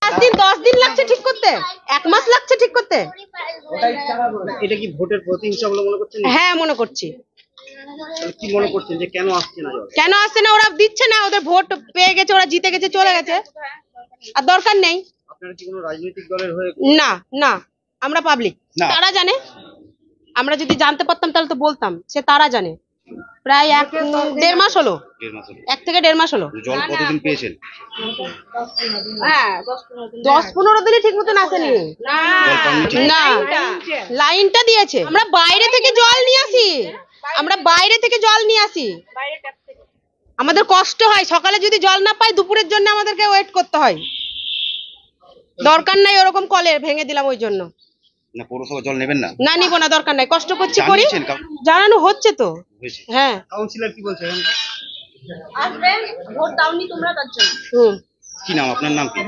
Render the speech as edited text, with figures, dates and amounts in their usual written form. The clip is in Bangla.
5 দিন 10 দিন লাগছে ঠিক করতে, 1 মাস লাগছে ঠিক করতে। এটা কি ভোটের প্রতিহিংসা বলে মনে করছেন? হ্যাঁ মনে করছি। কি মনে করছেন যে কেন আসছে না? কেন আসছে না? ওরা দিচ্ছে না, ওদের ভোট পেয়ে গেছে, ওরা জিতে গেছে, চলে গেছে, আর দরকার নেই। আপনারা কি কোনো রাজনৈতিক দলের হয়ে? না না, আমরা পাবলিক। তারা জানে, আমরা যদি জানতে পারতাম তাহলে তো বলতাম। সে তারা জানে। প্রায় 1-1.5 মাস হলো, 1 থেকে 1.5 মাস হলো। জল কতদিন পেয়েছেন? হ্যাঁ 10-15 দিনই ঠিক মতন আসেনি। না, লাইনটা দিয়েছে। আমরা বাইরে থেকে জল নিয়ে আসি, আমাদের কষ্ট হয়। সকালে যদি জল না পাই, দুপুরের জন্য আমাদেরকে ওয়েট করতে হয়। দরকার নাই ওরকম কলের, ভেঙে দিলাম ওই জন্য। না পৌরসভা জল নেবেন না? না নিব না, দরকার নাই, কষ্ট করছি করি। জানানো হচ্ছে তো। হ্যাঁ কাউন্সিলর কি বলছে? আসবেন, ভোট দাওনি তোমরা, তার জন্য। কি নাম আপনার? নাম কি?